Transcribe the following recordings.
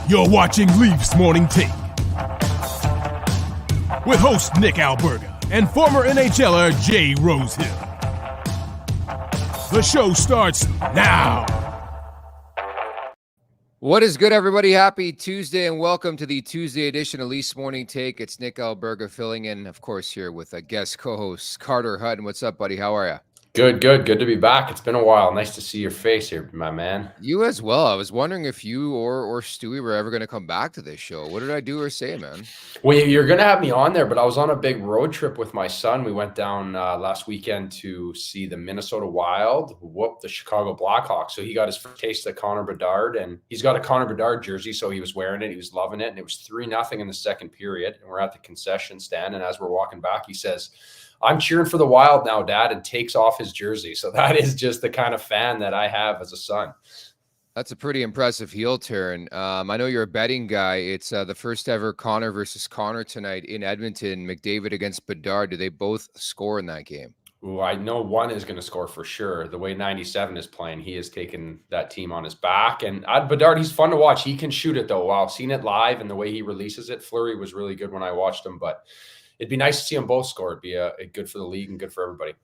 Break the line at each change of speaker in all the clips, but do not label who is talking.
You're watching Leafs Morning Take with host Nick Alberga and former NHLer Jay Rosehill. The show starts now.
What is good, everybody? Happy Tuesday and welcome to the Tuesday edition of Leafs Morning Take. It's Nick Alberga filling in, of course, here with a guest co-host, Carter Hutton. What's up, buddy? How are you?
Good to be back. It's been a while. Nice to see your face here, my man.
You as well. I was wondering if you or Stewie were ever going to come back to this show. What did I do or say, man?
Well, you're going to have me on there, but I was on a big road trip with my son. We went down last weekend to see the Minnesota Wild whoop the Chicago Blackhawks. So he got his first taste of Connor Bedard, and he's got a Connor Bedard jersey, so he was wearing it. He was loving it, and it was 3-0 in the second period. And we're at the concession stand, and as we're walking back, he says, "I'm cheering for the Wild now, Dad," and takes off his jersey. So that is just the kind of fan that I have as a son.
That's a pretty impressive heel turn. I know you're a betting guy. It's the first ever Connor versus Connor tonight in Edmonton. McDavid against Bedard. Do they both score in that game?
Ooh, I know one is going to score for sure. The way 97 is playing, he has taken that team on his back. And Bedard, he's fun to watch. He can shoot it, though. Wow, seen it live and the way he releases it. Fleury was really good when I watched him, but it'd be nice to see them both score. It'd be good for the league and good for everybody.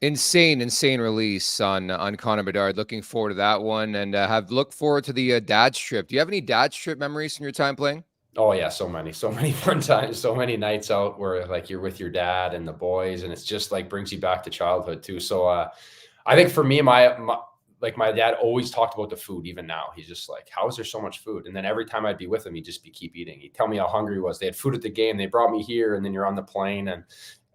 Insane release on Connor Bedard. Looking forward to that one, and have looked forward to the dad's trip. Do you have any dad's trip memories from your time playing?
Oh yeah, so many fun times, so many nights out where like you're with your dad and the boys, and it's just like brings you back to childhood too. So I think for me, my dad always talked about the food. Even now, he's just like, "How is there so much food?" And then every time I'd be with him, he'd just keep eating. He'd tell me how hungry he was. They had food at the game. They brought me here, and then you're on the plane, and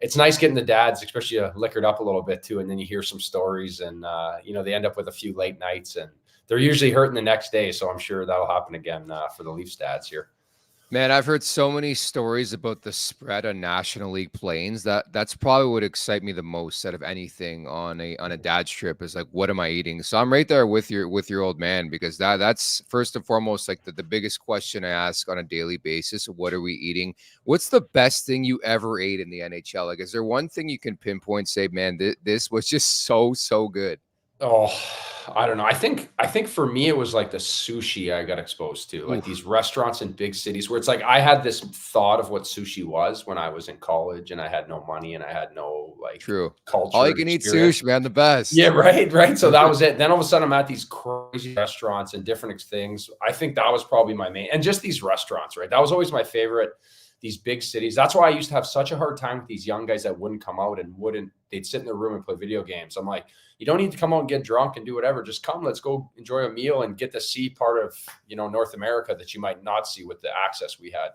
it's nice getting the dads, especially liquored up a little bit too. And then you hear some stories, and they end up with a few late nights, and they're usually hurting the next day. So I'm sure that'll happen again for the Leafs dads here.
Man, I've heard so many stories about the spread on National League planes. That's probably what excites me the most out of anything on a dad's trip is like, what am I eating? So I'm right there with your old man, because that's first and foremost like the biggest question I ask on a daily basis. What are we eating? What's the best thing you ever ate in the NHL? Like, is there one thing you can pinpoint, say, man, this was just so good?
Oh, I don't know. I think for me, it was like the sushi I got exposed to, like these restaurants in big cities where it's like I had this thought of what sushi was when I was in college and I had no money and I had no culture.
All you can eat sushi, man, the best.
Yeah, right. So that was it. Then all of a sudden I'm at these crazy restaurants and different things. I think that was probably my main, and just these restaurants, right? That was always my favorite. These big cities. That's why I used to have such a hard time with these young guys that wouldn't come out and they'd sit in their room and play video games. I'm like, you don't need to come out and get drunk and do whatever. Just come, let's go enjoy a meal and get to see part of, North America that you might not see with the access we had,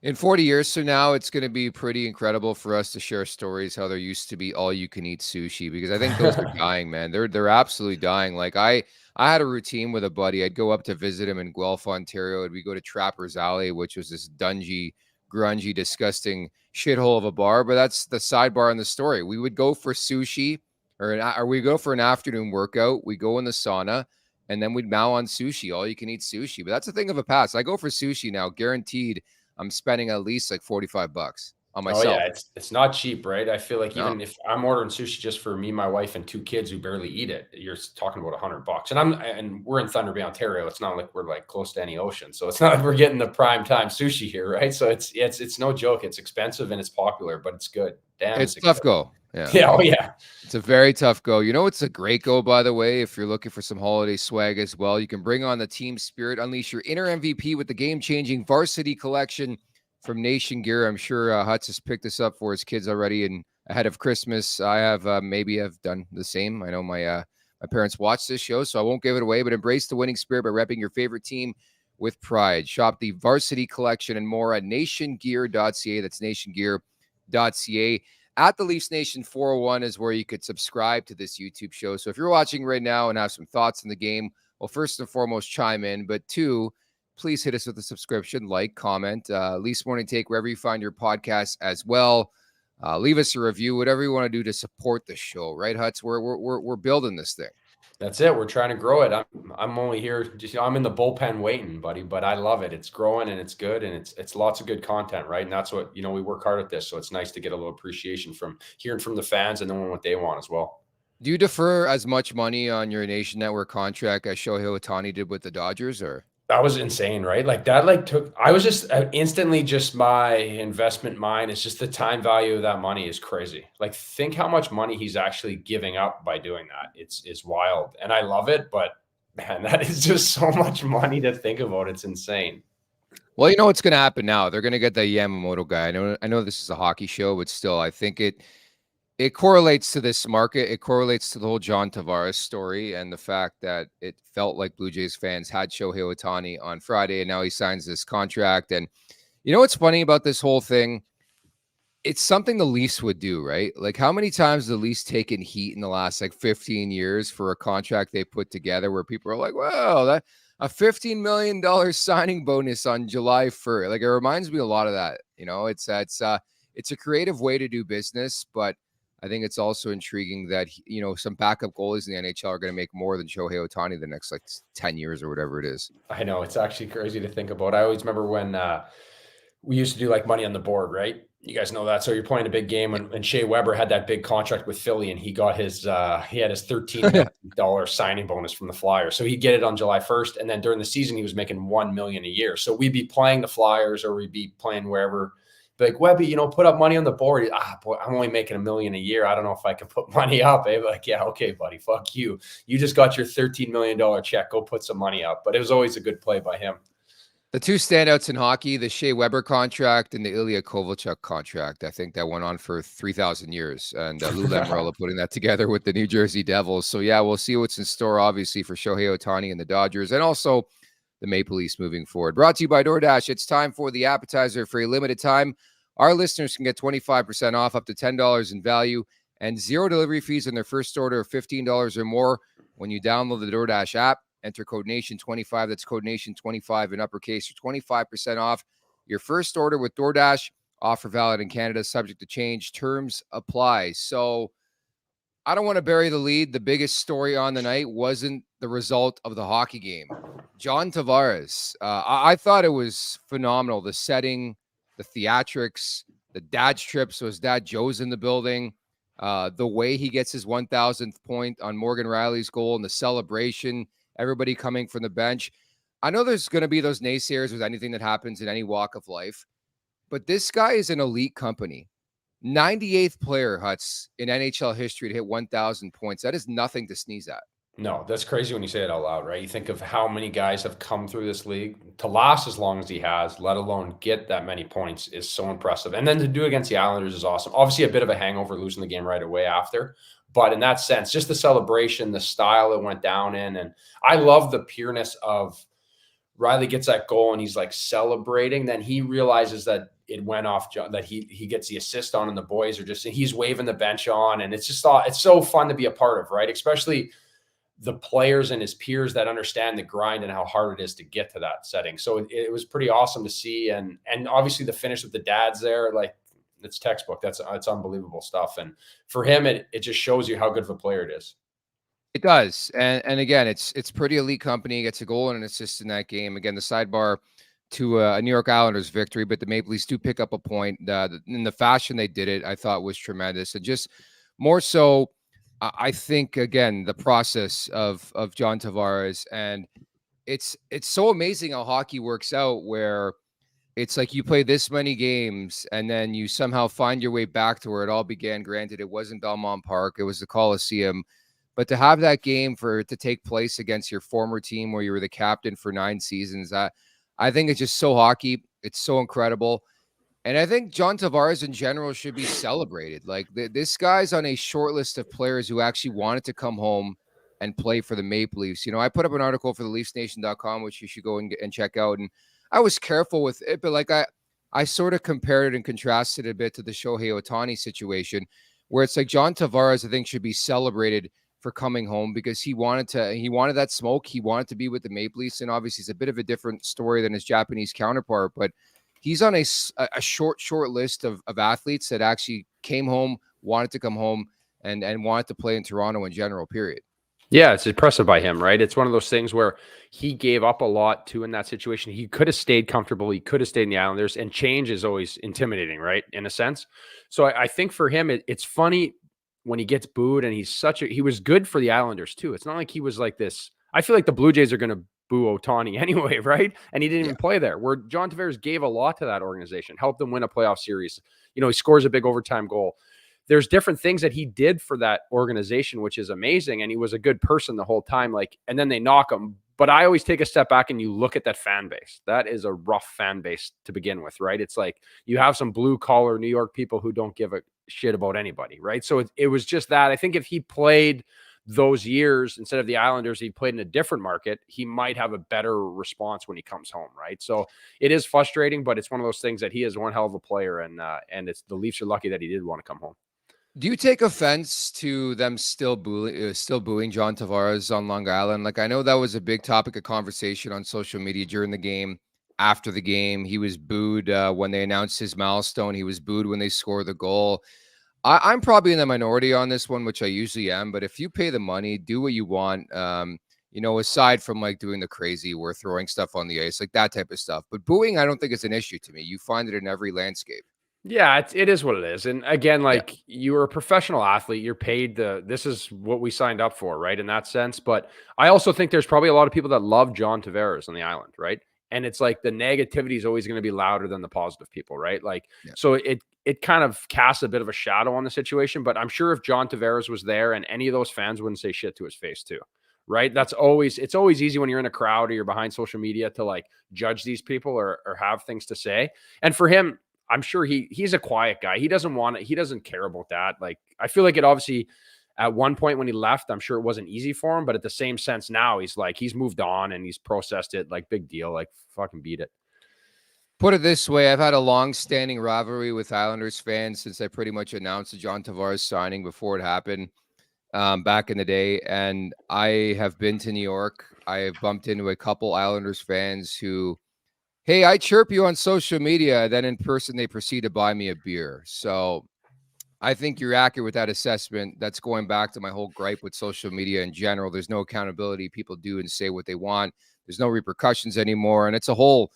In 40 years from now, it's going to be pretty incredible for us to share stories how there used to be all you can eat sushi, because I think those are dying, man. They're absolutely dying. Like I had a routine with a buddy. I'd go up to visit him in Guelph, Ontario, and we go to Trapper's Alley, which was this dungy, grungy, disgusting shithole of a bar. But that's the sidebar in the story. We would go for sushi, or we go for an afternoon workout. We go in the sauna, and then we'd mow on sushi. All you can eat sushi. But that's a thing of a past. I go for sushi now, guaranteed. I'm spending at least like $45 on myself.
Oh yeah, it's not cheap, right? I feel like even if I'm ordering sushi just for me, my wife, and 2 kids who barely eat it, you're talking about $100. And we're in Thunder Bay, Ontario. It's not like we're like close to any ocean, so it's not like we're getting the prime time sushi here, right? So it's no joke. It's expensive and it's popular, but it's good. Damn,
it's tough go.
Yeah. Oh yeah.
It's a very tough go. It's a great go, by the way, if you're looking for some holiday swag as well. You can bring on the team spirit, unleash your inner MVP with the game-changing Varsity Collection from Nation Gear. I'm sure Hutz has picked this up for his kids already, and ahead of Christmas, I have maybe have done the same. I know my parents watch this show, so I won't give it away, but embrace the winning spirit by repping your favorite team with pride. Shop the Varsity Collection and more at nationgear.ca. That's nationgear.ca. At the Leafs Nation 401 is where you could subscribe to this YouTube show. So if you're watching right now and have some thoughts on the game, well, first and foremost, chime in. But 2, please hit us with a subscription, like, comment. Leafs Morning Take wherever you find your podcast as well. Leave us a review, whatever you want to do to support the show, right, Hutz? We're building this thing.
That's it. We're trying to grow it. I'm only here I'm in the bullpen waiting, buddy, but I love it. It's growing and it's good, and it's lots of good content, right? And that's what, we work hard at this. So it's nice to get a little appreciation from hearing from the fans and knowing what they want as well.
Do you defer as much money on your Nation Network contract as Shohei Ohtani did with the Dodgers, or?
That was insane, right? Like that, I was just instantly just my investment mind. It's just the time value of that money is crazy. Like think how much money he's actually giving up by doing that. It's wild. And I love it, but man, that is just so much money to think about. It's insane.
Well, you know what's going to happen now? They're going to get the Yamamoto guy. I know this is a hockey show, but still, I think it correlates to this market. It correlates to the whole John Tavares story and the fact that it felt like Blue Jays fans had Shohei Ohtani on Friday, and now he signs this contract. And you know what's funny about this whole thing? It's something the Leafs would do, right? Like how many times the Leafs taken heat in the last 15 years for a contract they put together where people are like, well, that a $15 million signing bonus on July 1st. Like it reminds me a lot of that. It's a creative way to do business, but I think it's also intriguing that, some backup goalies in the NHL are going to make more than Shohei Ohtani the next 10 years or whatever it is.
I know it's actually crazy to think about. I always remember when we used to do money on the board, right? You guys know that. So you're playing a big game and Shea Weber had that big contract with Philly and he got his he had his $13 million signing bonus from the Flyers. So he'd get it on July 1st. And then during the season, he was making $1 million a year. So we'd be playing the Flyers or we'd be playing wherever. Be like, Webby, put up money on the board. Boy, I'm only making $1 million a year. I don't know if I can put money up. Eh? Like, yeah, okay, buddy, fuck you. You just got your $13 million check. Go put some money up. But it was always a good play by him.
The two standouts in hockey, the Shea Weber contract and the Ilya Kovalchuk contract. I think that went on for 3,000 years. And Lou Lamoriello putting that together with the New Jersey Devils. So, yeah, we'll see what's in store, obviously, for Shohei Ohtani and the Dodgers and also the Maple Leafs moving forward. Brought to you by DoorDash. It's time for the appetizer. For a limited time, our listeners can get 25% off up to $10 in value and 0 delivery fees on their first order of $15 or more when you download the DoorDash app. Enter code NATION25. That's code NATION25 in uppercase for 25% off your first order with DoorDash. Offer valid in Canada, subject to change. Terms apply. So I don't want to bury the lead. The biggest story on the night wasn't the result of the hockey game. John Tavares. I thought it was phenomenal. The setting, the theatrics, the dad's trip. So his dad Joe's in the building. The way he gets his 1,000th point on Morgan Riley's goal and the celebration. Everybody coming from the bench. I know there's going to be those naysayers with anything that happens in any walk of life, but this guy is an elite company. 98th player, Hutz, in NHL history to hit 1,000 points. That is nothing to sneeze at.
No, that's crazy when you say it out loud, right? You think of how many guys have come through this league to last as long as he has, let alone get that many points, is so impressive. And then to do against the Islanders is awesome. Obviously, a bit of a hangover losing the game right away after. But in that sense, just the celebration, the style it went down in. And I love the pureness of Riley gets that goal and he's celebrating. Then he realizes that it went off, that he gets the assist on and the boys are he's waving the bench on. And it's so fun to be a part of, right? Especially the players and his peers that understand the grind and how hard it is to get to that setting. So it was pretty awesome to see. And obviously the finish with the dads there, it's textbook. It's unbelievable stuff. And for him, it just shows you how good of a player it is.
It does. And again, it's pretty elite company. He gets a goal and an assist in that game. Again, the sidebar to a New York Islanders victory, but the Maple Leafs do pick up a point. In the fashion they did it, I thought was tremendous. And just more so, I think, again, the process of John Tavares, and it's so amazing how hockey works out where it's like you play this many games and then you somehow find your way back to where it all began. Granted, it wasn't Belmont Park. It was the Coliseum. But to have that game for it to take place against your former team where you were the captain for 9 seasons, I think it's just so hockey. It's so incredible. And I think John Tavares in general should be celebrated. This guy's on a short list of players who actually wanted to come home and play for the Maple Leafs. I put up an article for the LeafsNation.com, which you should go and check out. And I was careful with it, but I sort of compared it and contrasted it a bit to the Shohei Ohtani situation, where it's like John Tavares, I think, should be celebrated for coming home because he wanted that smoke. He wanted to be with the Maple Leafs. And obviously it's a bit of a different story than his Japanese counterpart, but he's on a short list of athletes that actually came home, wanted to come home and wanted to play in Toronto in general, period.
Yeah, it's impressive by him, right? It's one of those things where he gave up a lot too in that situation. He could have stayed comfortable. He could have stayed in the Islanders, and change is always intimidating, right? In a sense. So I think for him, it's funny when he gets booed, and he was good for the Islanders too. It's not like he was like this. I feel like the Blue Jays are going to
boo Ohtani anyway, right? And he didn't even play there. Where John Tavares gave a lot to that organization, helped them win a playoff series. You know, he scores a big overtime goal. There's different things that he did for that organization, which is amazing. And he was a good person the whole time. Like, and then they knock him. But I always take a step back and you look at that fan base. That is a rough fan base to begin with, right? It's like you have some blue collar New York people who don't give a shit about anybody, right? So it was just that. I think if he played those years instead of the Islanders, he played in a different market, he might have a better response when he comes home, right? So it is frustrating, but it's one of those things that he is one hell of a player, and it's the Leafs are lucky that he did want to come home.
Do you take offense to them still booing John Tavares on Long Island? Like, I know that was a big topic of conversation on social media during the game, after the game. He was booed when they announced his milestone. He was booed when they scored the goal. I'm probably in the minority on this one, which I usually am. But if you pay the money, do what you want. You know, aside from like doing the crazy, we're throwing stuff on the ice, like that type of stuff. But booing, I don't think it's an issue to me. You find it in every landscape.
Yeah, it is what it is. And again, like you're a professional athlete, you're paid this is what we signed up for, right? In that sense. But I also think there's probably a lot of people that love John Tavares on the island, right? And it's like the negativity is always going to be louder than the positive people, right? Like, so it kind of casts a bit of a shadow on the situation. But I'm sure if John Tavares was there and any of those fans wouldn't say shit to his face too, right? It's always easy when you're in a crowd or you're behind social media to like judge these people or have things to say. And for him, I'm sure he's a quiet guy. He doesn't want it. He doesn't care about that. Like, I feel like it obviously at one point when he left, I'm sure it wasn't easy for him, but at the same sense now he's moved on and he's processed it. Like, big deal. Like, fucking beat it.
Put it this way, I've had a long-standing rivalry with Islanders fans since I pretty much announced the John Tavares signing before it happened back in the day. And I have been to New York. I have bumped into a couple Islanders fans who, hey, I chirp you on social media, then in person they proceed to buy me a beer. So I think you're accurate with that assessment. That's going back to my whole gripe with social media in general. There's no accountability. People do and say what they want. There's no repercussions anymore. And it's a whole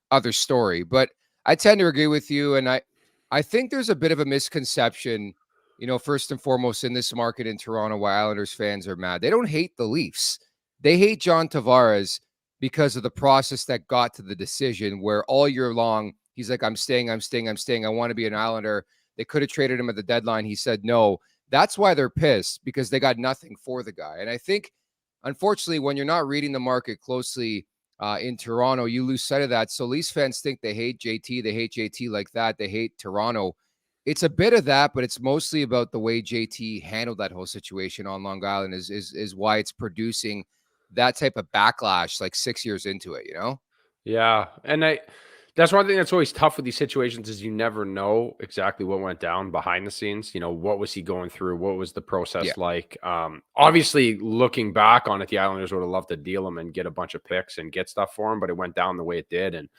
other story. But I tend to agree with you. And I think there's a bit of a misconception, you know, first and foremost in this market in Toronto, why Islanders fans are mad. They don't hate the Leafs. They hate John Tavares because of the process that got to the decision where all year long, he's like, I'm staying. I want to be an Islander. They could have traded him at the deadline. He said no. That's why they're pissed, because they got nothing for the guy. And I think, unfortunately, when you're not reading the market closely in Toronto, you lose sight of that. So Leafs fans think they hate JT. They hate JT like that. They hate Toronto. It's a bit of that, but it's mostly about the way JT handled that whole situation on Long Island is why it's producing that type of backlash like 6 years into it, you know?
Yeah. And that's one thing that's always tough with these situations is you never know exactly what went down behind the scenes. You know, what was he going through? What was the process like? Obviously, looking back on it, the Islanders would have loved to deal him and get a bunch of picks and get stuff for him, but it went down the way it did. And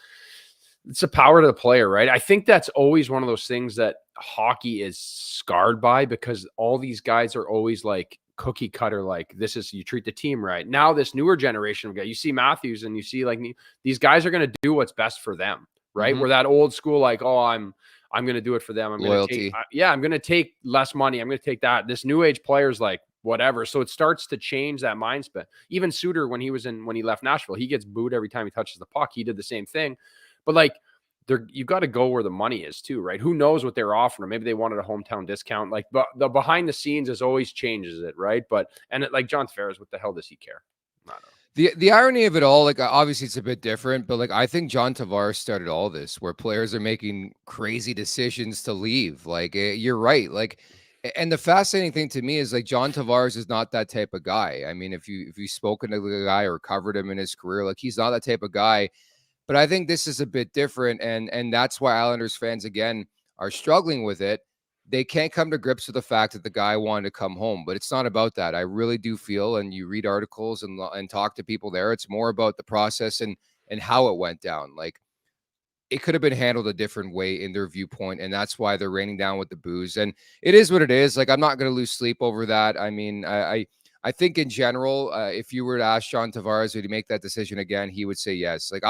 it's the power to the player, right? I think that's always one of those things that hockey is scarred by, because all these guys are always like cookie cutter, like this is, you treat the team right. Now this newer generation of guys, you see Matthews and you see like these guys are going to do what's best for them, right? We're that old school, like, oh, I'm going to do it for them. I'm going to take, I'm going to take less money. I'm going to take that. This new age players like whatever. So it starts to change that mindset. Even Suter, when he left Nashville, he gets booed every time he touches the puck. He did the same thing, but like, you got to go where the money is too, right? Who knows what they're offering? Maybe they wanted a hometown discount. Like, but the behind the scenes is always changes it, right? But like John Tavares, what the hell does he care? I don't know.
The irony of it all, like obviously it's a bit different, but like I think John Tavares started all this, where players are making crazy decisions to leave. Like you're right, like, and the fascinating thing to me is like John Tavares is not that type of guy. I mean, if you've spoken to the guy or covered him in his career, like he's not that type of guy. But I think this is a bit different, and that's why Islanders fans, again, are struggling with it. They can't come to grips with the fact that the guy wanted to come home, but it's not about that. I really do feel, and you read articles and talk to people there, it's more about the process and how it went down. Like, it could have been handled a different way in their viewpoint, and that's why they're raining down with the booze. And it is what it is. Like, I'm not going to lose sleep over that. I mean, I think in general, if you were to ask John Tavares, would he make that decision again, he would say yes. Like,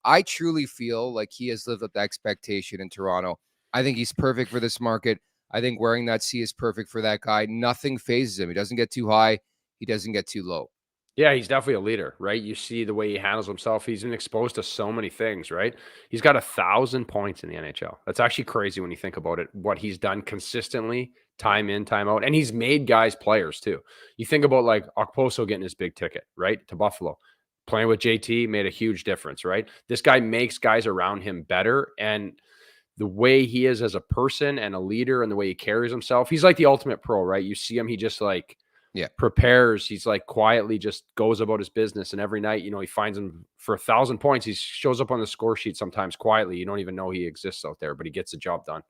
I truly feel like he has lived up to expectation in Toronto. I think he's perfect for this market. I think wearing that C is perfect for that guy. Nothing phases him. He doesn't get too high. He doesn't get too low.
Yeah, he's definitely a leader, right? You see the way he handles himself. He's been exposed to so many things, right? He's got 1,000 points in the NHL. That's actually crazy when you think about it, what he's done consistently, time in, time out. And he's made guys players too. You think about like Okposo getting his big ticket, right? To Buffalo. Playing with JT made a huge difference, right? This guy makes guys around him better. And the way he is as a person and a leader and the way he carries himself, he's like the ultimate pro, right? You see him, he just like prepares. He's like quietly just goes about his business. And every night, he finds him for 1,000 points. He shows up on the score sheet sometimes quietly. You don't even know he exists out there, but he gets the job done.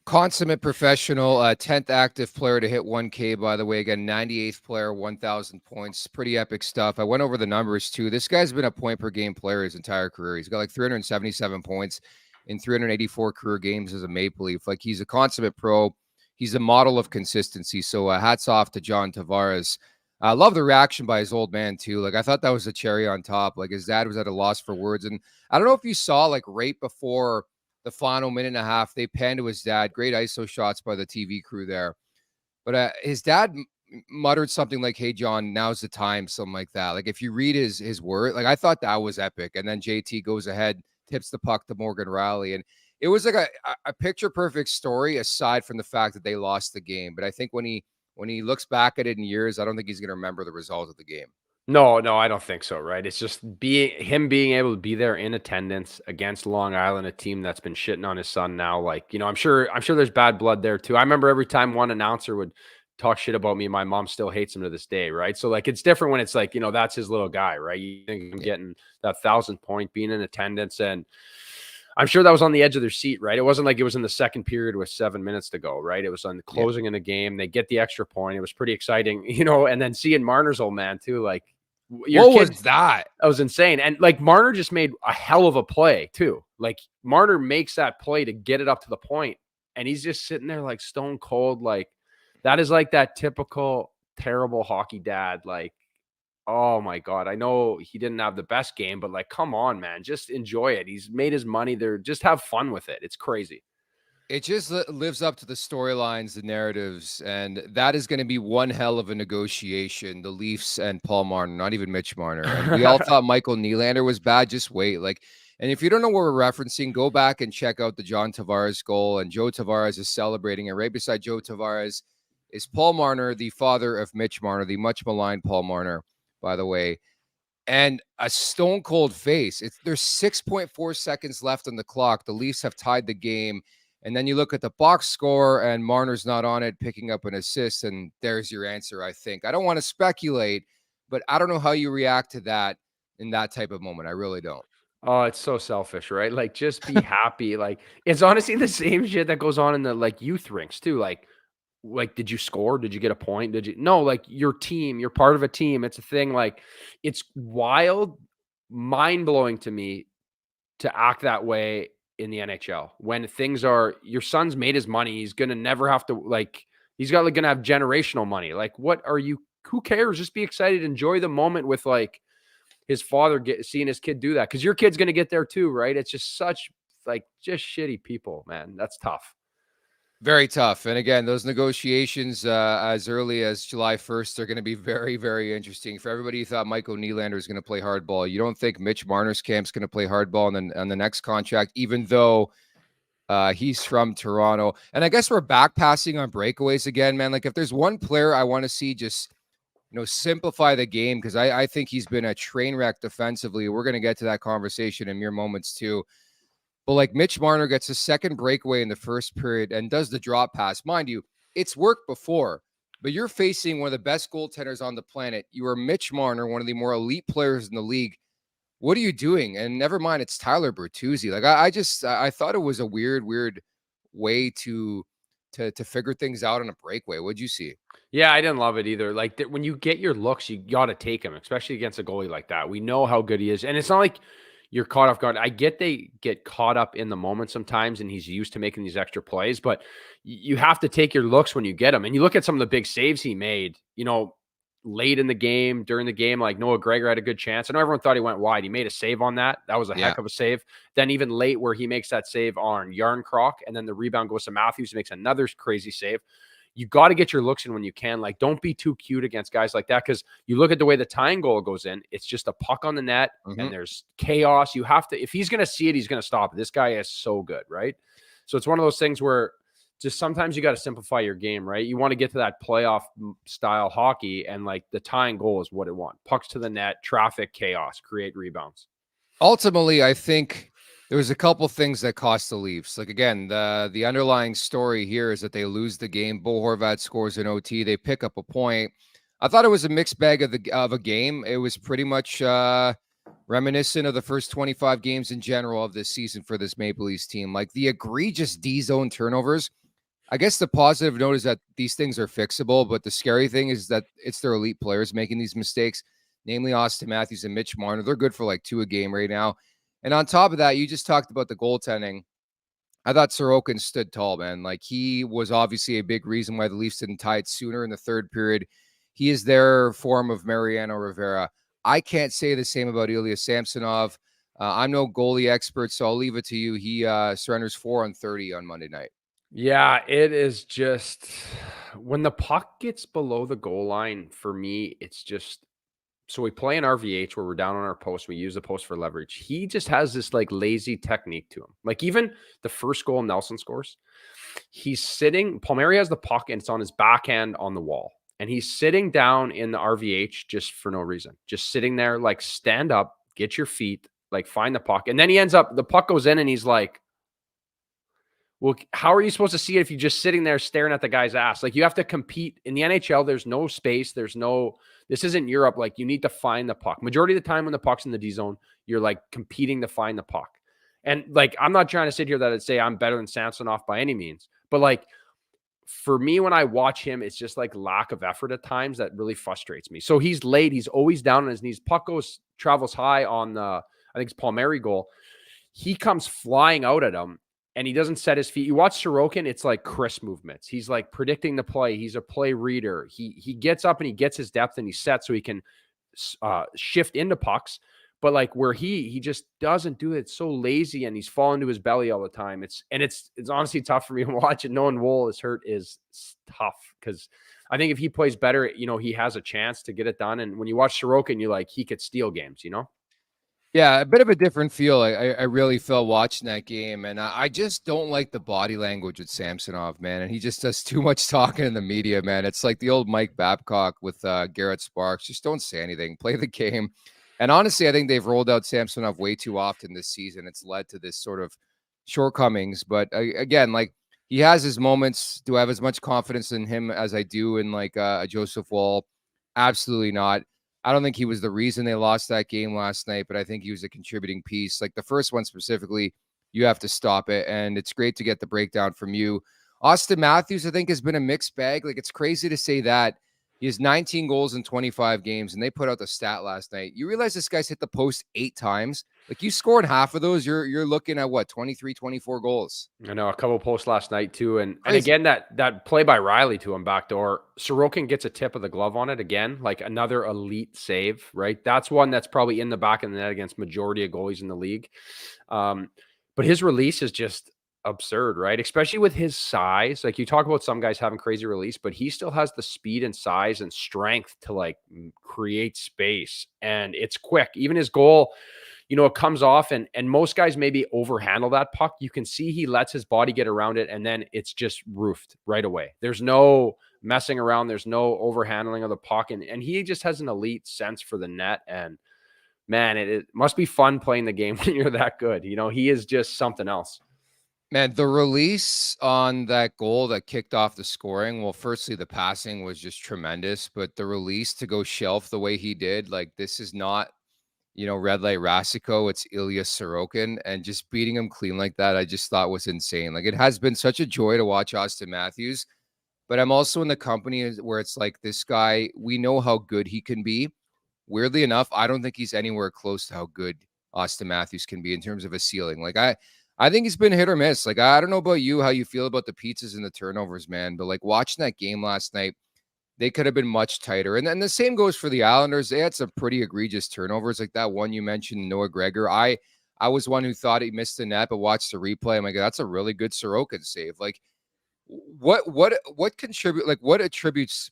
Consummate professional, 10th active player to hit 1K, by the way. Again, 98th player, 1,000 points. Pretty epic stuff. I went over the numbers too. This guy's been a point per game player his entire career. He's got like 377 points in 384 career games as a Maple Leaf. Like, he's a consummate pro. He's a model of consistency. So hats off to John Tavares. I love the reaction by his old man too. Like, I thought that was a cherry on top. Like, his dad was at a loss for words. And I don't know if you saw, like, right before the final minute and a half, they panned to his dad. Great ISO shots by the TV crew there. But his dad muttered something like, "Hey, John, now's the time," something like that. Like, if you read his word, like, I thought that was epic. And then JT goes ahead, tips the puck to Morgan Rielly. And it was like a picture perfect story, aside from the fact that they lost the game. But I think when he looks back at it in years, I don't think he's going to remember the result of the game.
No, I don't think so, right? It's just being able to be there in attendance against Long Island, a team that's been shitting on his son now. Like, I'm sure there's bad blood there too. I remember every time one announcer would talk shit about me, my mom still hates him to this day, right? So like, it's different when it's like, that's his little guy, right? You think I'm getting that 1,000 point, being in attendance, and I'm sure that was on the edge of their seat, right? It wasn't like it was in the second period with 7 minutes to go, right? It was on the closing in the game. They get the extra point. It was pretty exciting, and then seeing Marner's old man too, like,
what was that?
That was insane. And like, Marner just made a hell of a play too. Like, Marner makes that play to get it up to the point, and he's just sitting there like stone cold. Like, that is like that typical terrible hockey dad. Like, oh my God, I know he didn't have the best game, but like, come on, man, just enjoy it. He's made his money there. Just have fun with it. It's crazy.
It just lives up to the storylines, the narratives, and that is going to be one hell of a negotiation. The Leafs and Paul Marner, not even Mitch Marner. And we all thought Michael Nylander was bad. Just wait. Like, and if you don't know what we're referencing, go back and check out the John Tavares goal. And Joe Tavares is celebrating. And right beside Joe Tavares is Paul Marner, the father of Mitch Marner, the much maligned Paul Marner, by the way. And a stone cold face. There's 6.4 seconds left on the clock. The Leafs have tied the game. And then you look at the box score, and Marner's not on it, picking up an assist, and there's your answer, I think. I don't want to speculate, but I don't know how you react to that in that type of moment. I really don't.
Oh, it's so selfish, right? Like, just be happy. Like, it's honestly the same shit that goes on in the like youth rinks too. Like, did you score? Did you get a point? Did you? No, like, your team, you're part of a team. It's a thing. Like, it's wild, mind blowing to me to act that way in the NHL when things are, your son's made his money. He's going to never have to, like, he's got like going to have generational money. Like, what are you, who cares? Just be excited. Enjoy the moment with like his father seeing his kid do that. Cause your kid's going to get there too. Right. It's just such like just shitty people, man. That's tough.
Very tough. And again, those negotiations as early as July 1st are going to be very, very interesting. For everybody who thought Michael Nylander is going to play hardball, you don't think Mitch Marner's camp's going to play hardball on the next contract, even though he's from Toronto. And I guess we're back passing on breakaways again, man. Like, if there's one player I want to see just, simplify the game, because I think he's been a train wreck defensively. We're going to get to that conversation in mere moments too. But like, Mitch Marner gets a second breakaway in the first period and does the drop pass. Mind you, it's worked before, but you're facing one of the best goaltenders on the planet. You are Mitch Marner, one of the more elite players in the league. What are you doing? And never mind, it's Tyler Bertuzzi. Like, I thought it was a weird way to figure things out on a breakaway. What'd you see?
Yeah, I didn't love it either. Like, when you get your looks, you got to take them, especially against a goalie like that. We know how good he is. And it's not like you're caught off guard. I get they get caught up in the moment sometimes, and he's used to making these extra plays, but you have to take your looks when you get them. And you look at some of the big saves he made, late in the game, during the game, like Noah Gregor had a good chance. I know everyone thought he went wide. He made a save on that. That was a heck of a save. Then even late where he makes that save on Yarncroc, and then the rebound goes to Matthews, makes another crazy save. you got to get your looks in when you can. Like, don't be too cute against guys like that, because you look at the way the tying goal goes in, it's just a puck on the net and there's chaos. You have to, if he's going to see it, he's going to stop it. This guy is so good, right? So it's one of those things where just sometimes you got to simplify your game, right? You want to get to that playoff style hockey, and like the tying goal is what it wants. Pucks to the net, traffic, chaos, create rebounds.
Ultimately, I think there was a couple things that cost the Leafs. Like, again, the underlying story here is that they lose the game. Bo Horvat scores an OT. They pick up a point. I thought it was a mixed bag of a game. It was pretty much reminiscent of the first 25 games in general of this season for this Maple Leafs team. Like, the egregious D-zone turnovers. I guess the positive note is that these things are fixable, but the scary thing is that it's their elite players making these mistakes, namely Austin Matthews and Mitch Marner. They're good for like 2 a game right now. And on top of that, you just talked about the goaltending. I thought Sorokin stood tall, man. Like, he was obviously a big reason why the Leafs didn't tie it sooner in the third period. He is their form of Mariano Rivera. I can't say the same about Ilya Samsonov. I'm no goalie expert, so I'll leave it to you. He surrenders 4 on 30 on Monday night.
Yeah, it is just when the puck gets below the goal line, for me, it's just, so we play in RVH where we're down on our post. We use the post for leverage. He just has this like lazy technique to him. Like, even the first goal Nelson scores, he's sitting, Palmieri has the puck and it's on his backhand on the wall. And he's sitting down in the RVH just for no reason. Just sitting there, like, stand up, get your feet, like, find the puck. And then he ends up, the puck goes in and he's like, well, how are you supposed to see it if you're just sitting there staring at the guy's ass? Like, you have to compete. In the NHL, there's no space. There's no, this isn't Europe. Like, you need to find the puck. Majority of the time when the puck's in the D zone, you're like competing to find the puck. And like, I'm not trying to sit here that I'd say I'm better than Samsonov by any means, but like, for me, when I watch him, it's just like lack of effort at times that really frustrates me. So he's late. He's always down on his knees. Puck travels high on the, I think it's Palmieri goal. He comes flying out at him and he doesn't set his feet. You watch Sorokin, it's like crisp movements. He's like predicting the play. He's a play reader. He gets up and he gets his depth and he's set so he can shift into pucks. But like, where he just doesn't do it. It's so lazy and he's falling to his belly all the time. It's honestly tough for me to watch it. Knowing Wool is hurt is tough, because I think if he plays better, you know, he has a chance to get it done. And when you watch Sorokin, you're like, he could steal games, you know?
Yeah, a bit of a different feel. I really felt watching that game, and I just don't like the body language with Samsonov, man. And he just does too much talking in the media, man. It's like the old Mike Babcock with Garrett Sparks. Just don't say anything. Play the game. And honestly, I think they've rolled out Samsonov way too often this season. It's led to this sort of shortcomings. But again, like, he has his moments. Do I have as much confidence in him as I do in like a Joseph Woll? Absolutely not. I don't think he was the reason they lost that game last night, but I think he was a contributing piece. Like the first one specifically, you have to stop it. And it's great to get the breakdown from you. Austin Matthews, I think, has been a mixed bag. Like, it's crazy to say that. He has 19 goals in 25 games, and they put out the stat last night. You realize this guy's hit the post 8 times? Like, you scored half of those, you're looking at what, 23, 24 goals?
I know, a couple posts last night too. And again, that play by Riley to him backdoor, Sorokin gets a tip of the glove on it again, like another elite save, right? That's one that's probably in the back of the net against majority of goalies in the league. But his release is just absurd, right? Especially with his size. Like, you talk about some guys having crazy release, but he still has the speed and size and strength to like create space, and it's quick. Even his goal, you know, it comes off and most guys maybe overhandle that puck. You can see he lets his body get around it, and then it's just roofed right away. There's no messing around. There's no overhandling of the puck, and he just has an elite sense for the net. And man, it must be fun playing the game when you're that good. You know, he is just something else.
Man, the release on that goal that kicked off the scoring, well, firstly, the passing was just tremendous, but the release to go shelf the way he did, like, this is not, you know, Red Light Rasico, it's Ilya Sorokin, and just beating him clean like that, I just thought was insane. Like, it has been such a joy to watch Austin Matthews, but I'm also in the company where it's like, this guy, we know how good he can be. Weirdly enough, I don't think he's anywhere close to how good Austin Matthews can be in terms of a ceiling. Like, I think he's been hit or miss. Like, I don't know about you, how you feel about the pizzas and the turnovers, man, but like, watching that game last night, they could have been much tighter. And then the same goes for the Islanders. They had some pretty egregious turnovers, like that one you mentioned, Noah Gregor. I was one who thought he missed the net, but watched the replay. I'm like, that's a really good Sorokin save. Like, what contribute, like what attributes,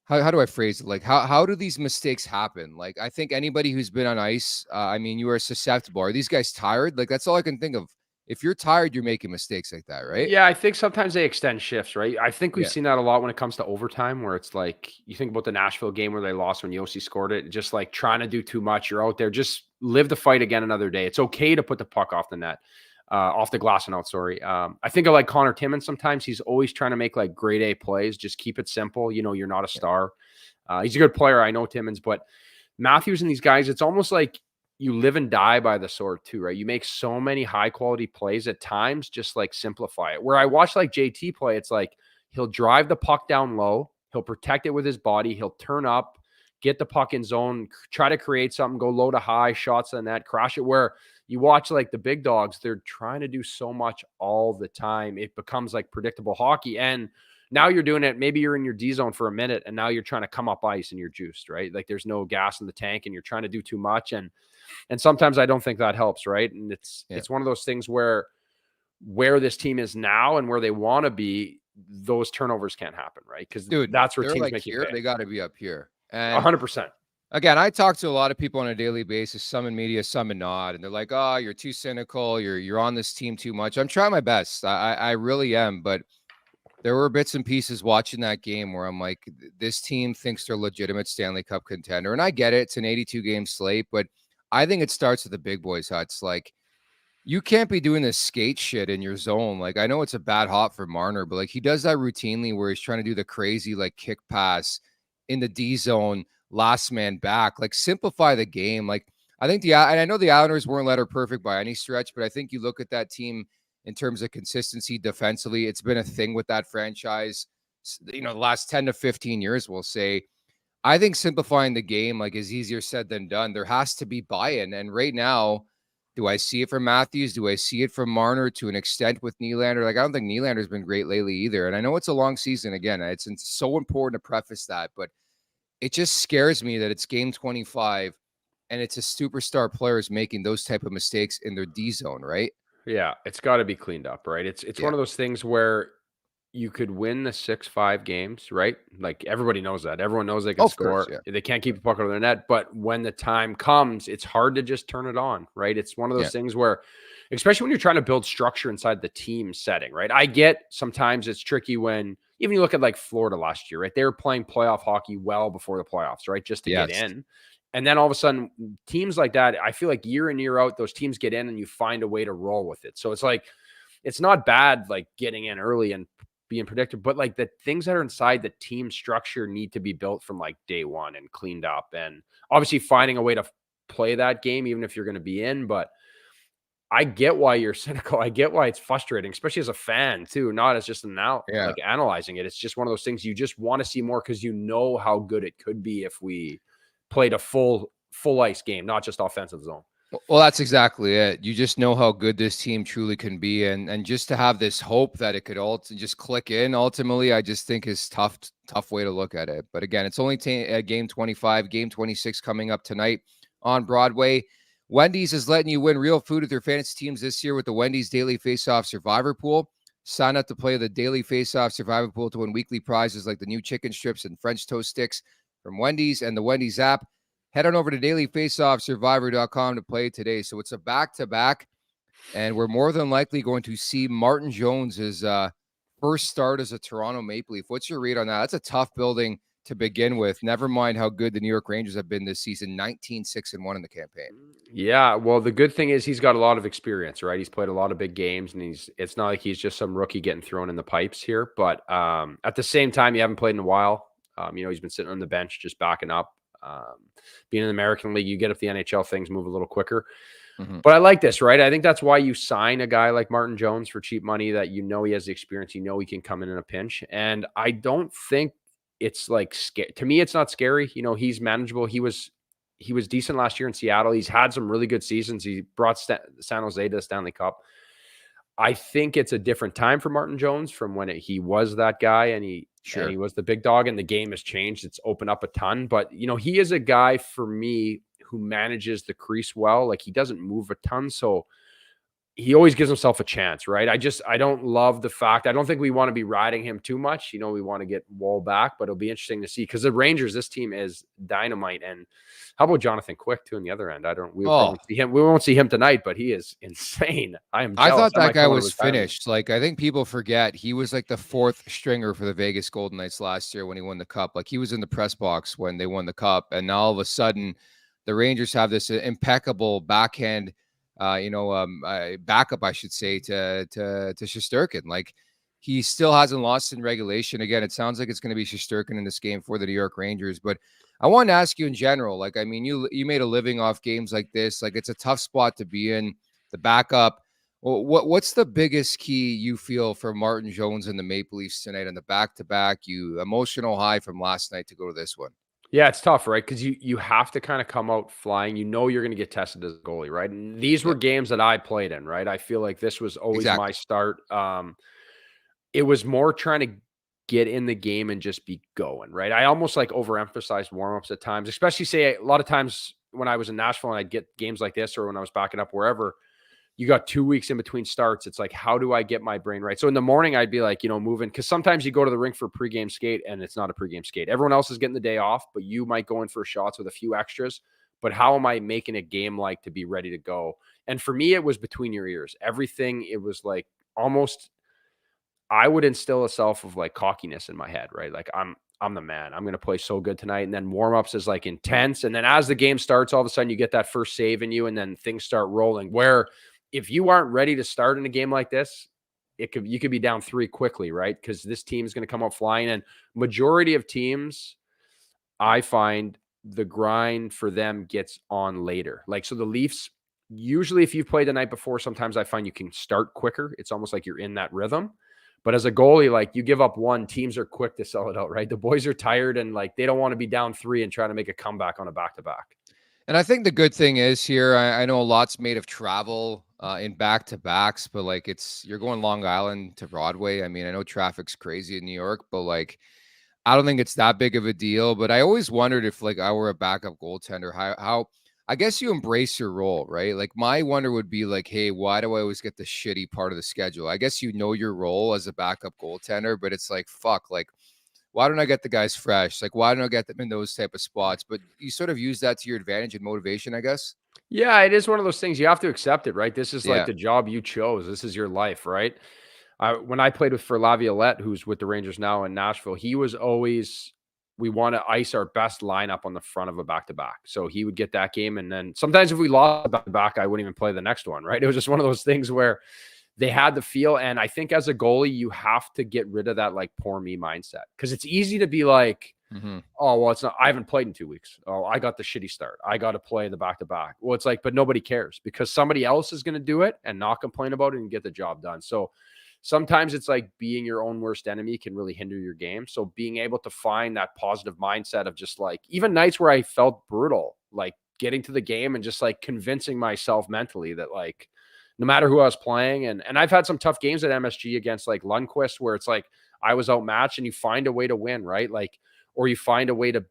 how do I phrase it? Like how do these mistakes happen? Like I think anybody who's been on ice, I mean, you are susceptible. Are these guys tired? Like that's all I can think of. If you're tired, you're making mistakes like that, right?
Yeah, I think sometimes they extend shifts, right? I think we've
Yeah.
seen that a lot when it comes to overtime, where it's like you think about the Nashville game where they lost when Yossi scored it, just like trying to do too much. You're out there, just live the fight again another day. It's okay to put the puck off the net, off the glass and out. Sorry. I think of like Connor Timmins. Sometimes he's always trying to make like grade A plays. Just keep it simple. You know, you're not a star. He's a good player. I know Timmins, but Matthews and these guys, it's almost like you live and die by the sword too, right? You make so many high quality plays at times, just like simplify it. Where I watch like JT play, it's like he'll drive the puck down low, he'll protect it with his body, he'll turn up, get the puck in zone, try to create something, go low to high, shots on that, crash it. Where you watch like the big dogs, they're trying to do so much all the time. It becomes like predictable hockey. And now you're doing it. Maybe you're in your D zone for a minute and now you're trying to come up ice and you're juiced, right? Like there's no gas in the tank and you're trying to do too much. And sometimes I don't think that helps, right? And it's one of those things where this team is now and where they want to be, those turnovers can't happen, right? Because that's where teams
like
make
here, they got to be up here. And
100%.
Again, I talk to a lot of people on a daily basis, some in media, some in not, and they're like, "Oh, you're too cynical. You're on this team too much." I'm trying my best. I really am, but there were bits and pieces watching that game where I'm like, this team thinks they're a legitimate Stanley Cup contender, and I get it. It's an 82 game slate, but I think it starts with the big boys, Huts. Like, you can't be doing this skate shit in your zone. Like, I know it's a bad hop for Marner, but like he does that routinely where he's trying to do the crazy like kick pass in the D zone, last man back. Like, simplify the game. Like, I think and I know the Islanders weren't letter perfect by any stretch, but I think you look at that team in terms of consistency defensively, it's been a thing with that franchise, you know, the last 10 to 15 years, we'll say. I think simplifying the game like is easier said than done. There has to be buy-in. And right now, do I see it from Matthews? Do I see it from Marner to an extent with Nylander? Like, I don't think Nylander's been great lately either. And I know it's a long season. Again, it's so important to preface that, but it just scares me that it's game 25 and it's a superstar players making those type of mistakes in their D zone, right?
Yeah, it's got to be cleaned up, right? It's one of those things where you could win the 6-5 games, right? Like everybody knows that. Everyone knows they can score.
Course,
They can't keep the puck out of their net. But when the time comes, it's hard to just turn it on, right? It's one of those things where, especially when you're trying to build structure inside the team setting, right? I get sometimes it's tricky when even you look at like Florida last year, right? They were playing playoff hockey well before the playoffs, right? Just to get in. And then all of a sudden, teams like that, I feel like year in, year out, those teams get in and you find a way to roll with it. So it's like, it's not bad, like getting in early and being predictable, but like the things that are inside the team structure need to be built from like day one and cleaned up. And obviously finding a way to play that game, even if you're going to be in. But I get why you're cynical. I get why it's frustrating, especially as a fan too, not as just like analyzing it. It's just one of those things you just want to see more because you know how good it could be if we played a full ice game, not just offensive zone.
Well, that's exactly it. You just know how good this team truly can be. And just to have this hope that it could all just click in ultimately, I just think is tough way to look at it. But again, it's only game 25, game 26 coming up tonight on Broadway. Wendy's is letting you win real food with your fantasy teams this year with the Wendy's Daily Face-Off Survivor Pool. Sign up to play the Daily Face-Off Survivor Pool to win weekly prizes like the new chicken strips and French toast sticks from Wendy's and the Wendy's app. Head on over to dailyfaceoffsurvivor.com to play today. So it's a back-to-back, and we're more than likely going to see Martin Jones's first start as a Toronto Maple Leaf. What's your read on that? That's a tough building to begin with. Never mind how good the New York Rangers have been this season, 19-6-1 in the campaign.
Yeah, well, the good thing is he's got a lot of experience, right? He's played a lot of big games, and it's not like he's just some rookie getting thrown in the pipes here. But at the same time, you haven't played in a while. He's been sitting on the bench just backing up. Being in the American League, you get if the NHL things move a little quicker. Mm-hmm. But I like this, right? I think that's why you sign a guy like Martin Jones for cheap money, that he has the experience, he can come in a pinch. And I don't think it's like scary. To me, it's not scary. He's manageable. He was decent last year in Seattle. He's had some really good seasons. He brought San Jose to the Stanley Cup. I think it's a different time for Martin Jones from when he was that guy and he was the big dog, and the game has changed. It's opened up a ton, but he is a guy for me who manages the crease well. Like, he doesn't move a ton. So he always gives himself a chance, right? I don't love the fact. I don't think we want to be riding him too much. We want to get Wall back, but it'll be interesting to see because the Rangers, this team is dynamite. And how about Jonathan Quick too on the other end? We won't see him. We won't see him tonight, but he is insane. I am jealous.
I thought that guy was finished. Like, I think people forget he was like the 4th stringer for the Vegas Golden Knights last year when he won the cup. Like, he was in the press box when they won the cup, and now all of a sudden the Rangers have this impeccable backhand backup, I should say, to Shesterkin. Like, he still hasn't lost in regulation. Again, it sounds like it's going to be Shesterkin in this game for the New York Rangers. But I want to ask you in general, like, I mean, you made a living off games like this. Like, it's a tough spot to be in. The backup. What's the biggest key you feel for Martin Jones and the Maple Leafs tonight on the back-to-back? You emotional high from last night to go to this one.
Yeah, it's tough, right? Because you have to kind of come out flying. You're going to get tested as a goalie, right? And these were games that I played in, right? I feel like this was always my start. It was more trying to get in the game and just be going, right? I almost like overemphasized warm-ups at times, especially say a lot of times when I was in Nashville and I'd get games like this or when I was backing up wherever, you got 2 weeks in between starts. It's like, how do I get my brain right? So in the morning, I'd be like, moving, because sometimes you go to the rink for a pregame skate and it's not a pregame skate. Everyone else is getting the day off, but you might go in for shots with a few extras. But how am I making a game like to be ready to go? And for me, it was between your ears. Everything, it was like almost, I would instill a self of like cockiness in my head, right? Like I'm the man. I'm going to play so good tonight. And then warm-ups is like intense. And then as the game starts, all of a sudden you get that first save in you and then things start rolling where if you aren't ready to start in a game like this, you could be down 3 quickly, right? Because this team is going to come out flying. And majority of teams, I find the grind for them gets on later. Like, so the Leafs, usually if you've played the night before, sometimes I find you can start quicker. It's almost like you're in that rhythm. But as a goalie, like you give up 1, teams are quick to sell it out, right? The boys are tired and like they don't want to be down 3 and try to make a comeback on a back-to-back.
And I think the good thing is here, I know a lot's made of travel in back-to-backs, but like you're going Long Island to Broadway. I mean, I know traffic's crazy in New York, but like, I don't think it's that big of a deal. But I always wondered if like I were a backup goaltender, how I guess you embrace your role, right? Like my wonder would be like, hey, why do I always get the shitty part of the schedule? I guess you know your role as a backup goaltender, but it's like, fuck, like, why don't I get the guys fresh? Like, why don't I get them in those type of spots? But you sort of use that to your advantage and motivation, I guess.
Yeah, it is one of those things. You have to accept it, right? This is like the job you chose. This is your life, right? When I played for Laviolette, who's with the Rangers now in Nashville, he was always, we want to ice our best lineup on the front of a back-to-back. So he would get that game. And then sometimes if we lost a back-to-back, I wouldn't even play the next one, right? It was just one of those things where they had the feel. And I think as a goalie, you have to get rid of that like poor me mindset. Because it's easy to be like, oh, well, it's not, I haven't played in 2 weeks. Oh, I got the shitty start. I got to play the back-to-back. Well, it's like, but nobody cares because somebody else is going to do it and not complain about it and get the job done. So sometimes it's like being your own worst enemy can really hinder your game. So being able to find that positive mindset of just like, even nights where I felt brutal, like getting to the game and just like convincing myself mentally that like, no matter who I was playing. And I've had some tough games at MSG against like Lundqvist where it's like, I was outmatched and you find a way to win, right? Like, or you find a way to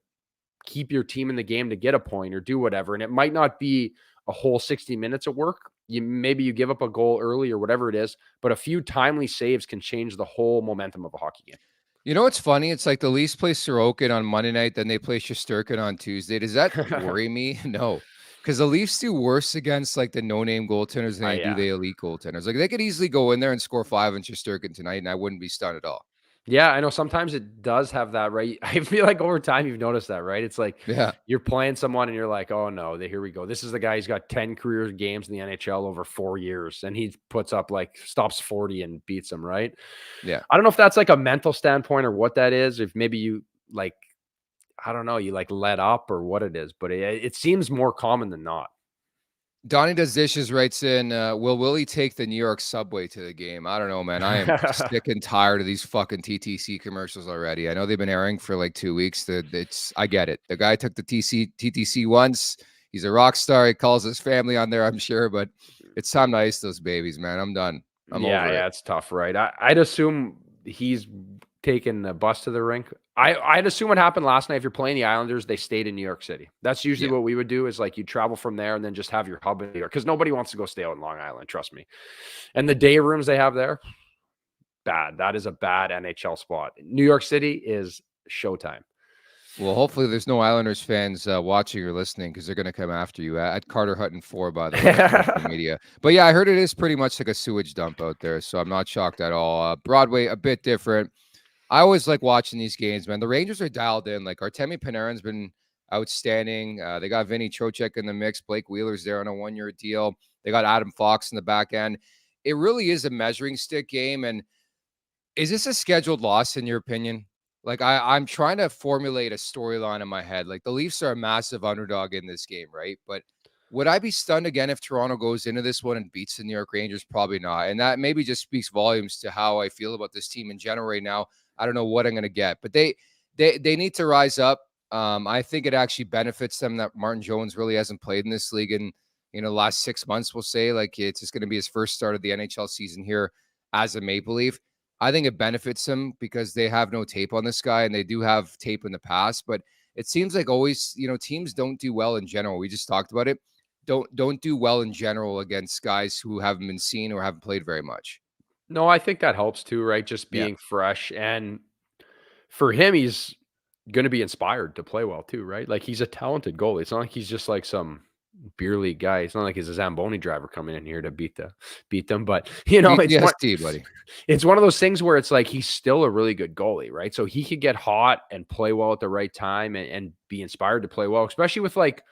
keep your team in the game to get a point or do whatever. And it might not be a whole 60 minutes of work. Maybe you give up a goal early or whatever it is, but a few timely saves can change the whole momentum of a hockey game.
You know what's funny? It's like the Leafs play Sorokin on Monday night, then they play Shesterkin on Tuesday. Does that worry me? No. Because the Leafs do worse against like the no-name goaltenders than they do the elite goaltenders. Like they could easily go in there and score 5 on Shesterkin tonight, and I wouldn't be stunned at all.
Yeah, I know sometimes it does have that, right? I feel like over time you've noticed that, right? It's like you're playing someone and you're like, oh no, here we go. This is the guy who's got 10 career games in the NHL over 4 years, and he puts up like stops 40 and beats them, right?
Yeah.
I don't know if that's like a mental standpoint or what that is. If maybe you like, I don't know, you like let up or what it is, but it seems more common than not.
Donnie Does Dishes writes in, will Willie take the New York subway to the game? I don't know, man. I am sick and tired of these fucking TTC commercials already. I know they've been airing for like 2 weeks. I get it. The guy took the TTC once. He's a rock star. He calls his family on there, I'm sure, but it's time to ice those babies, man. I'm done. I'm over it.
Yeah, it's tough, right? I'd assume he's taking the bus to the rink. I'd assume what happened last night, if you're playing the Islanders, they stayed in New York City. That's usually what we would do, is like you travel from there and then just have your hub in New York, because nobody wants to go stay out in Long Island, trust me. And the day rooms they have there, bad. That is a bad NHL spot. New York City is showtime.
Well, hopefully there's no Islanders fans watching or listening, because they're going to come after you at Carter Hutton 4, by the way, on social media. But yeah, I heard it is pretty much like a sewage dump out there, so I'm not shocked at all. Broadway, a bit different. I always like watching these games, man. The Rangers are dialed in. Like, Artemi Panarin's been outstanding. They got Vinny Trocheck in the mix. Blake Wheeler's there on a 1-year deal. They got Adam Fox in the back end. It really is a measuring stick game. And is this a scheduled loss, in your opinion? Like, I'm trying to formulate a storyline in my head. Like, the Leafs are a massive underdog in this game, right? But would I be stunned again if Toronto goes into this one and beats the New York Rangers? Probably not. And that maybe just speaks volumes to how I feel about this team in general right now. I don't know what I'm going to get, but they need to rise up. I think it actually benefits them that Martin Jones really hasn't played in this league in the last 6 months. We'll say, like, it's just going to be his first start of the NHL season here as a Maple Leaf. I think it benefits him because they have no tape on this guy, and they do have tape in the past. But it seems like always, teams don't do well in general. We just talked about it. Don't do well in general against guys who haven't been seen or haven't played very much.
No, I think that helps too, right? Just being fresh. And for him, he's going to be inspired to play well too, right? Like, he's a talented goalie. It's not like he's just like some beer league guy. It's not like he's a Zamboni driver coming in here to beat them. But, it's one of those things where it's like he's still a really good goalie, right? So he could get hot and play well at the right time and be inspired to play well, especially with like